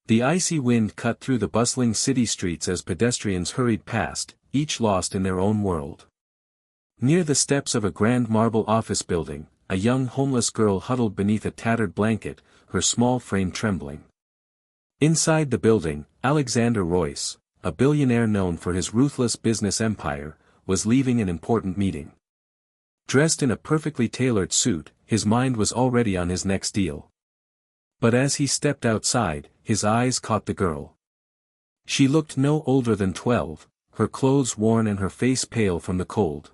The icy wind cut through the bustling city streets as pedestrians hurried past, each lost in their own world. Near the steps of a grand marble office building, a young homeless girl huddled beneath a tattered blanket, her small frame trembling. Inside the building, Alexander Royce, a billionaire known for his ruthless business empire, was leaving an important meeting. Dressed in a perfectly tailored suit, his mind was already on his next deal. But as he stepped outside, his eyes caught the girl. She looked no older than 12, her clothes worn and her face pale from the cold.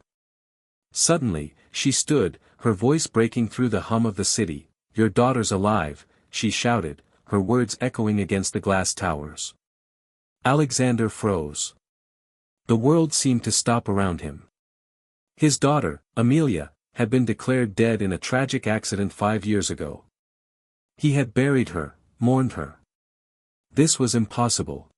Suddenly, she stood, her voice breaking through the hum of the city. "Your daughter's alive," she shouted, her words echoing against the glass towers. Alexander froze. The world seemed to stop around him. His daughter, Amelia, had been declared dead in a tragic accident 5 years ago. He had buried her, mourned her. This was impossible.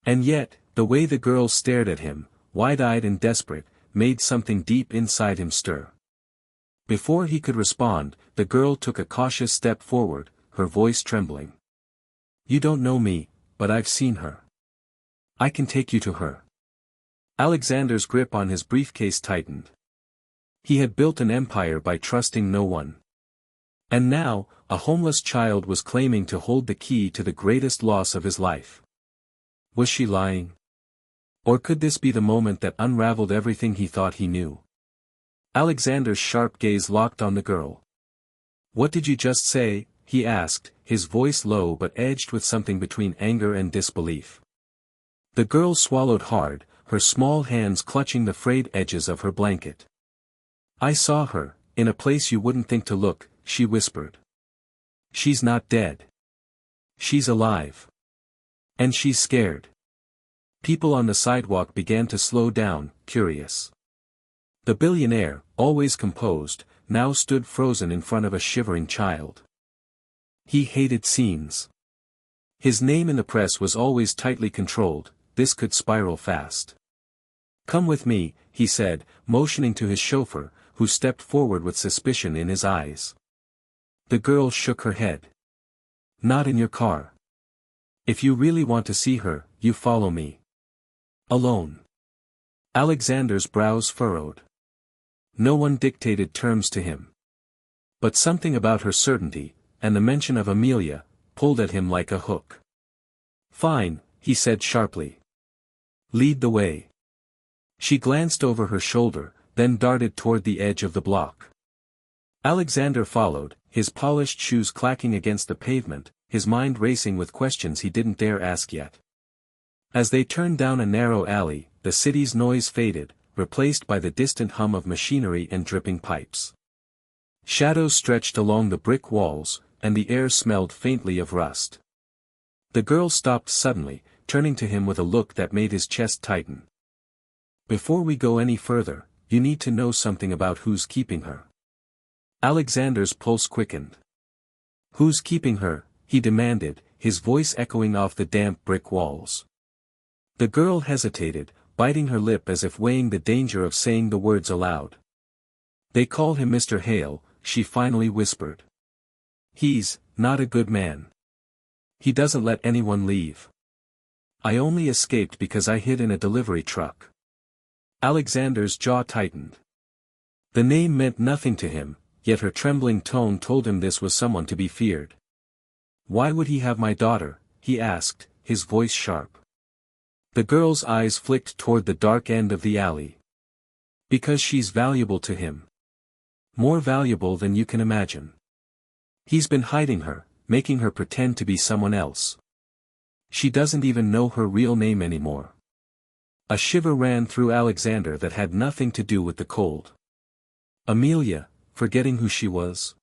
And yet, the way the girl stared at him, wide-eyed and desperate, made something deep inside him stir. Before he could respond, the girl took a cautious step forward, her voice trembling. "You don't know me, but I've seen her. I can take you to her." Alexander's grip on his briefcase tightened. He had built an empire by trusting no one. And now, a homeless child was claiming to hold the key to the greatest loss of his life. Was she lying? Or could this be the moment that unraveled everything he thought he knew? Alexander's sharp gaze locked on the girl. "What did you just say?" he asked, his voice low but edged with something between anger and disbelief. The girl swallowed hard, her small hands clutching the frayed edges of her blanket. "I saw her, in a place you wouldn't think to look," she whispered. "She's not dead. She's alive. And she's scared." People on the sidewalk began to slow down, curious. The billionaire, always composed, now stood frozen in front of a shivering child. He hated scenes. His name in the press was always tightly controlled. This could spiral fast. "Come with me," he said, motioning to his chauffeur, who stepped forward with suspicion in his eyes. The girl shook her head. "Not in your car. If you really want to see her, you follow me." "Alone." Alexander's brows furrowed. No one dictated terms to him. But something about her certainty, and the mention of Amelia, pulled at him like a hook. "Fine," he said sharply. "Lead the way." She glanced over her shoulder, then darted toward the edge of the block. Alexander followed, his polished shoes clacking against the pavement, his mind racing with questions he didn't dare ask yet. As they turned down a narrow alley, the city's noise faded, replaced by the distant hum of machinery and dripping pipes. Shadows stretched along the brick walls, and the air smelled faintly of rust. The girl stopped suddenly, turning to him with a look that made his chest tighten. "Before we go any further, you need to know something about who's keeping her." Alexander's pulse quickened. "Who's keeping her?" he demanded, his voice echoing off the damp brick walls. The girl hesitated, biting her lip as if weighing the danger of saying the words aloud. "They call him Mr. Hale," she finally whispered. "He's not a good man. He doesn't let anyone leave. I only escaped because I hid in a delivery truck." Alexander's jaw tightened. The name meant nothing to him, yet her trembling tone told him this was someone to be feared. "Why would he have my daughter?" he asked, his voice sharp. The girl's eyes flicked toward the dark end of the alley. "Because she's valuable to him. More valuable than you can imagine. He's been hiding her, making her pretend to be someone else. She doesn't even know her real name anymore." A shiver ran through Alexander that had nothing to do with the cold. Amelia, forgetting who she was?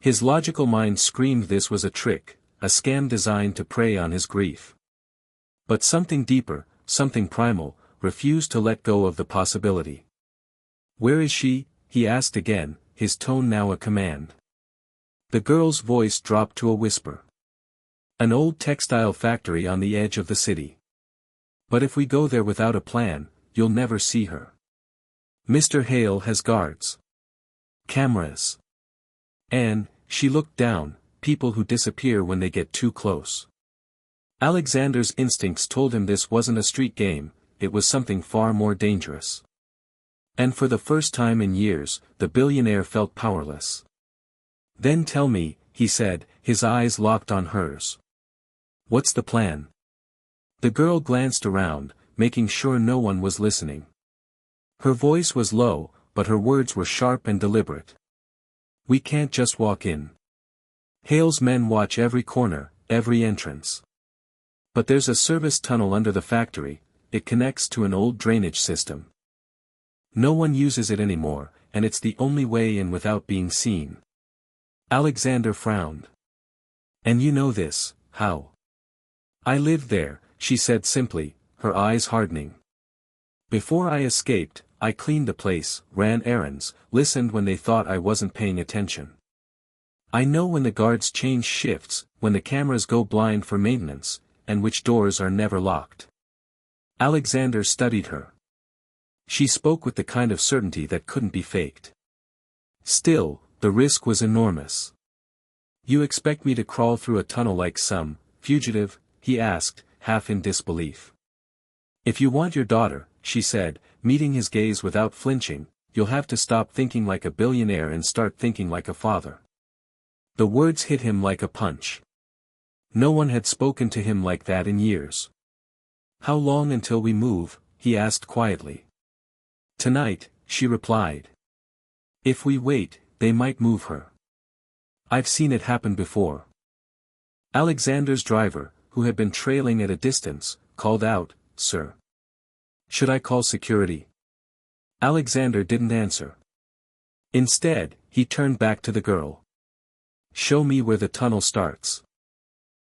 His logical mind screamed this was a trick, a scam designed to prey on his grief. But something deeper, something primal, refused to let go of the possibility. "Where is she?" he asked again, his tone now a command. The girl's voice dropped to a whisper. "An old textile factory on the edge of the city. But if we go there without a plan, you'll never see her. Mr. Hale has guards. Cameras. And," she looked down, "people who disappear when they get too close." Alexander's instincts told him this wasn't a street game, it was something far more dangerous. And for the first time in years, the billionaire felt powerless. "Then tell me," he said, his eyes locked on hers. "What's the plan?" The girl glanced around, making sure no one was listening. Her voice was low, but her words were sharp and deliberate. "We can't just walk in. Hale's men watch every corner, every entrance. But there's a service tunnel under the factory, it connects to an old drainage system. No one uses it anymore, and it's the only way in without being seen." Alexander frowned. "And you know this, how?" "I lived there," she said simply, her eyes hardening. "Before I escaped, I cleaned the place, ran errands, listened when they thought I wasn't paying attention. I know when the guards change shifts, when the cameras go blind for maintenance, and which doors are never locked." Alexander studied her. She spoke with the kind of certainty that couldn't be faked. Still, the risk was enormous. "You expect me to crawl through a tunnel like some fugitive?" he asked, half in disbelief. "If you want your daughter," she said, meeting his gaze without flinching, "you'll have to stop thinking like a billionaire and start thinking like a father." The words hit him like a punch. No one had spoken to him like that in years. "How long until we move?" he asked quietly. "Tonight," she replied. "If we wait, they might move her. I've seen it happen before." Alexander's driver, who had been trailing at a distance, called out, "Sir. Should I call security?" Alexander didn't answer. Instead, he turned back to the girl. "Show me where the tunnel starts."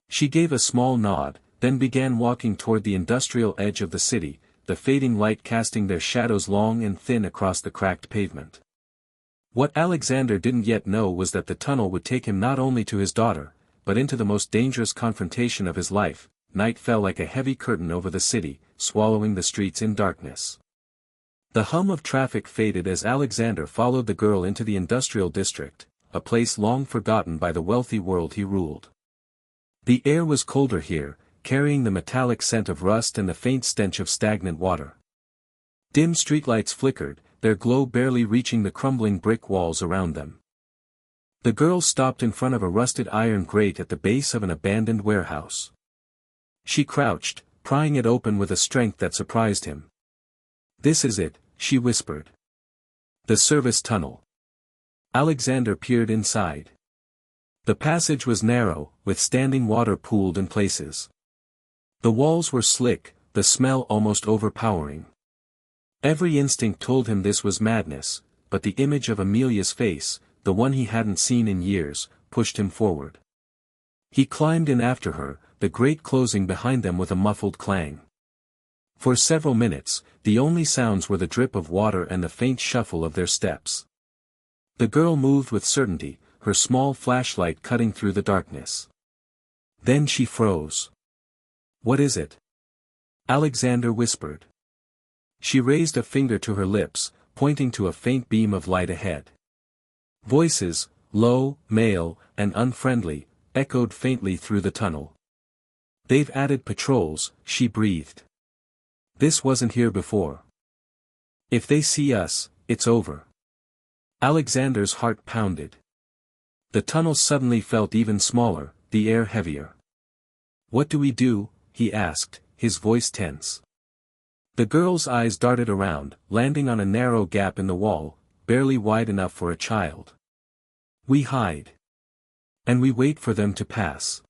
She gave a small nod, then began walking toward the industrial edge of the city, the fading light casting their shadows long and thin across the cracked pavement. What Alexander didn't yet know was that the tunnel would take him not only to his daughter, but into the most dangerous confrontation of his life. Night fell like a heavy curtain over the city, swallowing the streets in darkness. The hum of traffic faded as Alexander followed the girl into the industrial district, a place long forgotten by the wealthy world he ruled. The air was colder here, carrying the metallic scent of rust and the faint stench of stagnant water. Dim streetlights flickered, their glow barely reaching the crumbling brick walls around them. The girl stopped in front of a rusted iron grate at the base of an abandoned warehouse. She crouched, prying it open with a strength that surprised him. "This is it," she whispered. "The service tunnel." Alexander peered inside. The passage was narrow, with standing water pooled in places. The walls were slick, the smell almost overpowering. Every instinct told him this was madness, but the image of Amelia's face, the one he hadn't seen in years, pushed him forward. He climbed in after her, the grate closing behind them with a muffled clang. For several minutes, the only sounds were the drip of water and the faint shuffle of their steps. The girl moved with certainty, her small flashlight cutting through the darkness. Then she froze. "What is it?" Alexander whispered. She raised a finger to her lips, pointing to a faint beam of light ahead. Voices, low, male, and unfriendly, echoed faintly through the tunnel. "They've added patrols," she breathed. "This wasn't here before. If they see us, it's over." Alexander's heart pounded. The tunnel suddenly felt even smaller, the air heavier. "What do we do?" he asked, his voice tense. The girl's eyes darted around, landing on a narrow gap in the wall, barely wide enough for a child. "We hide. And we wait for them to pass."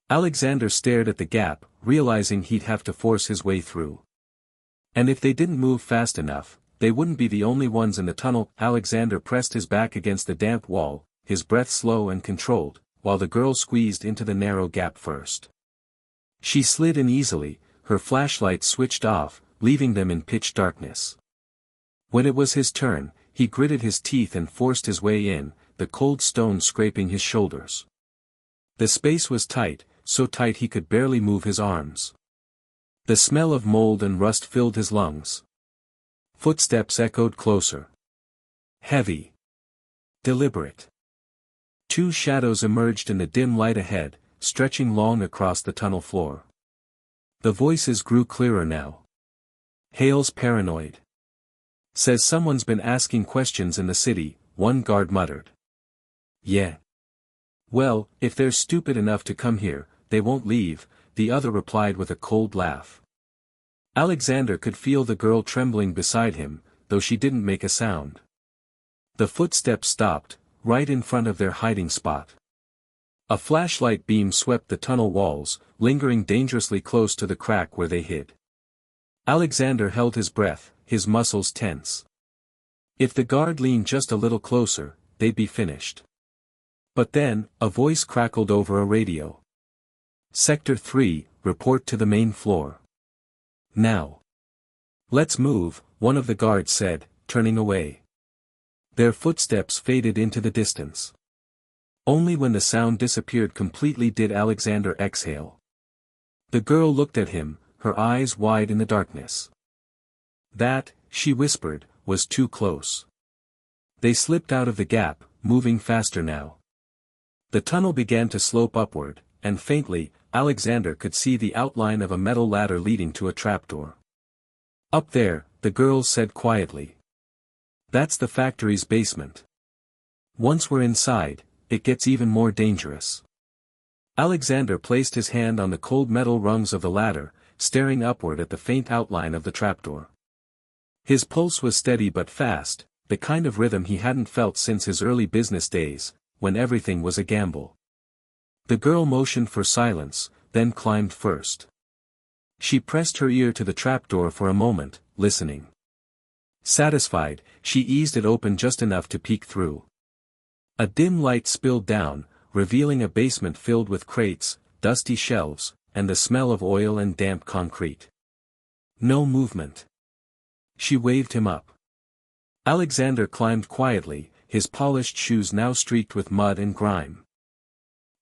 Alexander stared at the gap, realizing he'd have to force his way through. And if they didn't move fast enough, they wouldn't be the only ones in the tunnel. Alexander pressed his back against the damp wall, his breath slow and controlled, while the girl squeezed into the narrow gap first. She slid in easily, her flashlight switched off, leaving them in pitch darkness. When it was his turn, he gritted his teeth and forced his way in, the cold stone scraping his shoulders. The space was tight, so tight he could barely move his arms. The smell of mold and rust filled his lungs. Footsteps echoed closer. Heavy. Deliberate. Two shadows emerged in the dim light ahead, stretching long across the tunnel floor. The voices grew clearer now. "Hale's paranoid. Says someone's been asking questions in the city," one guard muttered. "Yeah. Well, if they're stupid enough to come here, they won't leave," the other replied with a cold laugh. Alexander could feel the girl trembling beside him, though she didn't make a sound. The footsteps stopped, right in front of their hiding spot. A flashlight beam swept the tunnel walls, lingering dangerously close to the crack where they hid. Alexander held his breath, his muscles tense. If the guard leaned just a little closer, they'd be finished. But then, a voice crackled over a radio. "Sector 3, report to the main floor. Now. Let's move," one of the guards said, turning away. Their footsteps faded into the distance. Only when the sound disappeared completely did Alexander exhale. The girl looked at him, her eyes wide in the darkness. "That," she whispered, "was too close." They slipped out of the gap, moving faster now. The tunnel began to slope upward, and faintly, Alexander could see the outline of a metal ladder leading to a trapdoor. "Up there," the girl said quietly. "That's the factory's basement. Once we're inside, it gets even more dangerous." Alexander placed his hand on the cold metal rungs of the ladder, staring upward at the faint outline of the trapdoor. His pulse was steady but fast, the kind of rhythm he hadn't felt since his early business days, when everything was a gamble. The girl motioned for silence, then climbed first. She pressed her ear to the trapdoor for a moment, listening. Satisfied, she eased it open just enough to peek through. A dim light spilled down, revealing a basement filled with crates, dusty shelves, and the smell of oil and damp concrete. No movement. She waved him up. Alexander climbed quietly, his polished shoes now streaked with mud and grime.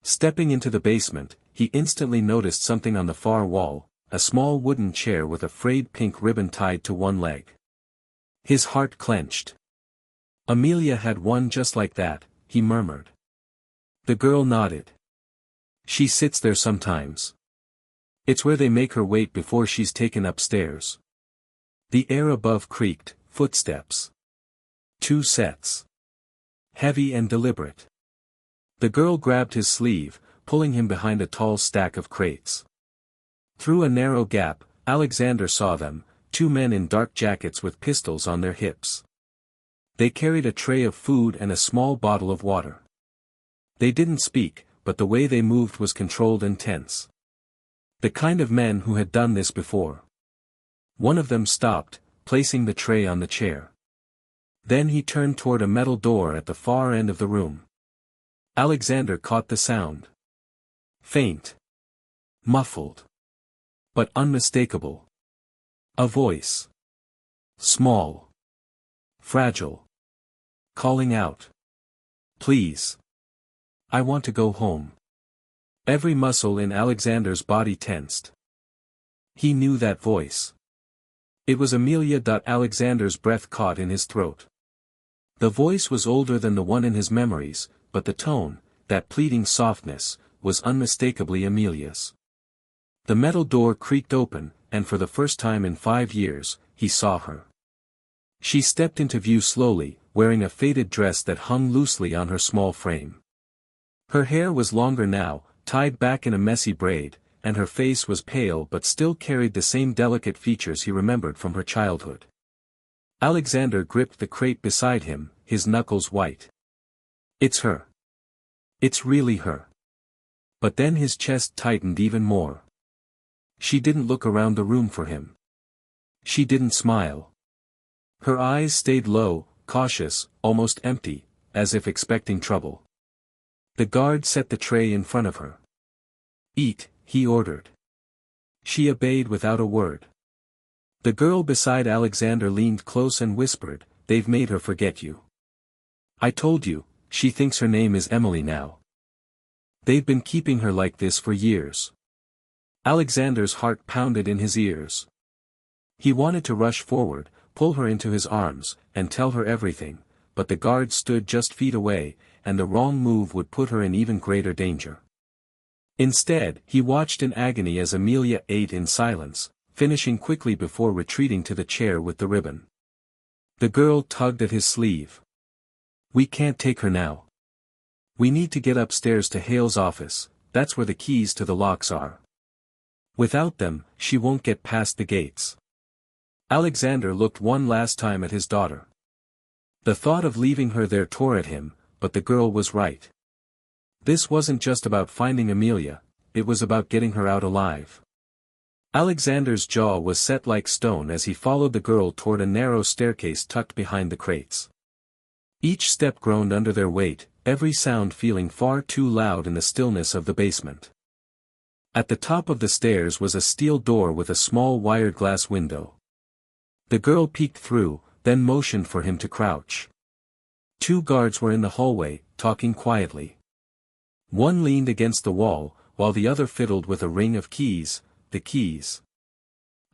Stepping into the basement, he instantly noticed something on the far wall, a small wooden chair with a frayed pink ribbon tied to one leg. His heart clenched. "Amelia had one just like that," he murmured. The girl nodded. "She sits there sometimes. It's where they make her wait before she's taken upstairs." The air above creaked, footsteps. 2 sets. Heavy and deliberate. The girl grabbed his sleeve, pulling him behind a tall stack of crates. Through a narrow gap, Alexander saw them, 2 men in dark jackets with pistols on their hips. They carried a tray of food and a small bottle of water. They didn't speak, but the way they moved was controlled and tense. The kind of men who had done this before. One of them stopped, placing the tray on the chair. Then he turned toward a metal door at the far end of the room. Alexander caught the sound. Faint. Muffled. But unmistakable. A voice. Small. Fragile. Calling out. "Please. I want to go home." Every muscle in Alexander's body tensed. He knew that voice. It was Amelia. Alexander's breath caught in his throat. The voice was older than the one in his memories, but the tone, that pleading softness, was unmistakably Amelia's. The metal door creaked open, and for the first time in 5 years, he saw her. She stepped into view slowly, wearing a faded dress that hung loosely on her small frame. Her hair was longer now, tied back in a messy braid, and her face was pale but still carried the same delicate features he remembered from her childhood. Alexander gripped the crate beside him, his knuckles white. "It's her. It's really her." But then his chest tightened even more. She didn't look around the room for him. She didn't smile. Her eyes stayed low, cautious, almost empty, as if expecting trouble. The guard set the tray in front of her. "Eat," he ordered. She obeyed without a word. The girl beside Alexander leaned close and whispered, "They've made her forget you. I told you, she thinks her name is Emily now. They've been keeping her like this for years." Alexander's heart pounded in his ears. He wanted to rush forward, pull her into his arms, and tell her everything, but the guard stood just feet away, and the wrong move would put her in even greater danger. Instead, he watched in agony as Amelia ate in silence, finishing quickly before retreating to the chair with the ribbon. The girl tugged at his sleeve. "We can't take her now. We need to get upstairs to Hale's office, that's where the keys to the locks are. Without them, she won't get past the gates." Alexander looked one last time at his daughter. The thought of leaving her there tore at him, but the girl was right. This wasn't just about finding Amelia, it was about getting her out alive. Alexander's jaw was set like stone as he followed the girl toward a narrow staircase tucked behind the crates. Each step groaned under their weight, every sound feeling far too loud in the stillness of the basement. At the top of the stairs was a steel door with a small wired glass window. The girl peeked through, then motioned for him to crouch. Two guards were in the hallway, talking quietly. One leaned against the wall, while the other fiddled with a ring of keys. The keys.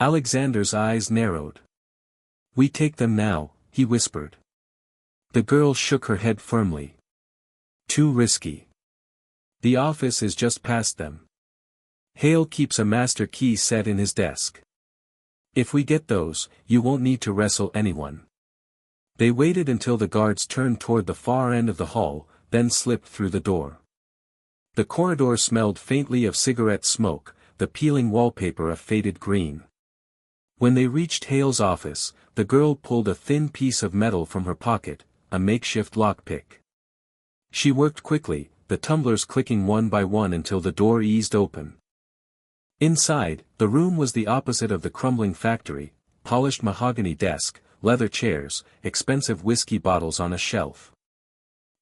Alexander's eyes narrowed. "We take them now," he whispered. The girl shook her head firmly. "Too risky. The office is just past them. Hale keeps a master key set in his desk. If we get those, you won't need to wrestle anyone." They waited until the guards turned toward the far end of the hall, then slipped through the door. The corridor smelled faintly of cigarette smoke, the peeling wallpaper a faded green. When they reached Hale's office, the girl pulled a thin piece of metal from her pocket, a makeshift lockpick. She worked quickly, the tumblers clicking one by one until the door eased open. Inside, the room was the opposite of the crumbling factory: polished mahogany desk, leather chairs, expensive whiskey bottles on a shelf.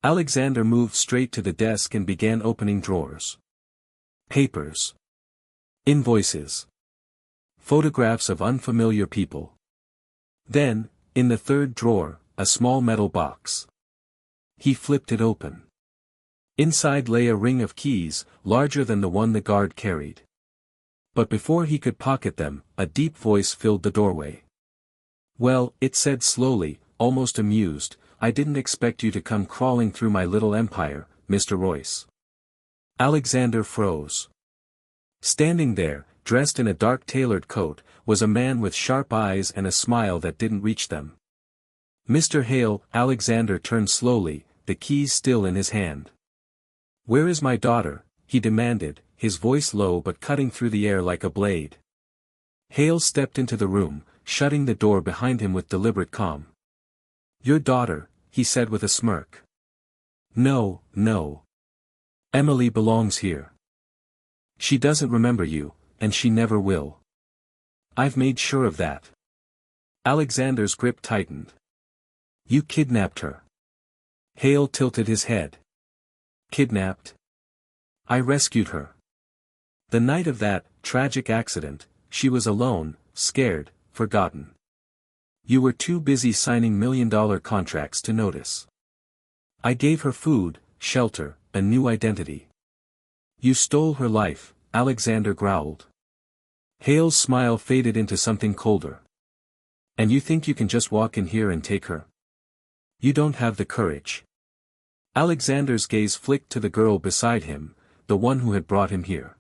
Alexander moved straight to the desk and began opening drawers. Papers. Invoices. Photographs of unfamiliar people. Then, in the third drawer, a small metal box. He flipped it open. Inside lay a ring of keys, larger than the one the guard carried. But before he could pocket them, a deep voice filled the doorway. "Well," it said slowly, almost amused, "I didn't expect you to come crawling through my little empire, Mr. Royce." Alexander froze. Standing there, dressed in a dark tailored coat, was a man with sharp eyes and a smile that didn't reach them. "Mr. Hale," Alexander turned slowly, the keys still in his hand. "Where is my daughter?" he demanded, his voice low but cutting through the air like a blade. Hale stepped into the room, shutting the door behind him with deliberate calm. "Your daughter," he said with a smirk. "No, no. Emily belongs here. She doesn't remember you, and she never will. I've made sure of that." Alexander's grip tightened. "You kidnapped her." Hale tilted his head. "Kidnapped? I rescued her. The night of that tragic accident, she was alone, scared, forgotten. You were too busy signing million-dollar contracts to notice. I gave her food, shelter, a new identity. You stole her life," Alexander growled. Hale's smile faded into something colder. "And you think you can just walk in here and take her? You don't have the courage." Alexander's gaze flicked to the girl beside him, the one who had brought him here.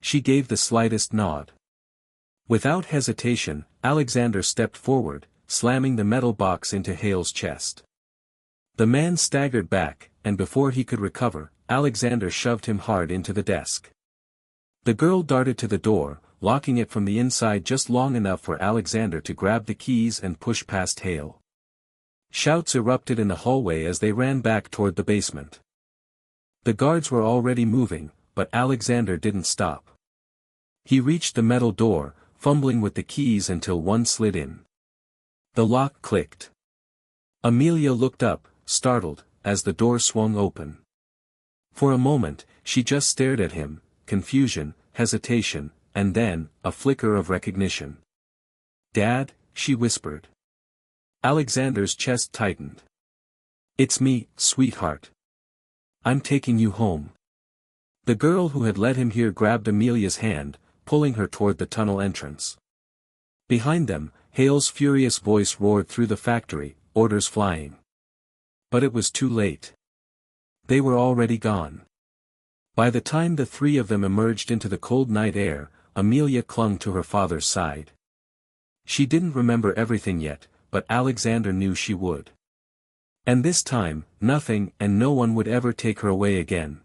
She gave the slightest nod. Without hesitation, Alexander stepped forward, slamming the metal box into Hale's chest. The man staggered back, and before he could recover, Alexander shoved him hard into the desk. The girl darted to the door, locking it from the inside just long enough for Alexander to grab the keys and push past Hale. Shouts erupted in the hallway as they ran back toward the basement. The guards were already moving, but Alexander didn't stop. He reached the metal door, fumbling with the keys until one slid in. The lock clicked. Amelia looked up, startled, as the door swung open. For a moment, she just stared at him, confusion, hesitation, and then, a flicker of recognition. "Dad," she whispered. Alexander's chest tightened. "It's me, sweetheart. I'm taking you home." The girl who had led him here grabbed Amelia's hand, pulling her toward the tunnel entrance. Behind them, Hale's furious voice roared through the factory, orders flying. But it was too late. They were already gone. By the time the three of them emerged into the cold night air, Amelia clung to her father's side. She didn't remember everything yet, but Alexander knew she would. And this time, nothing and no one would ever take her away again.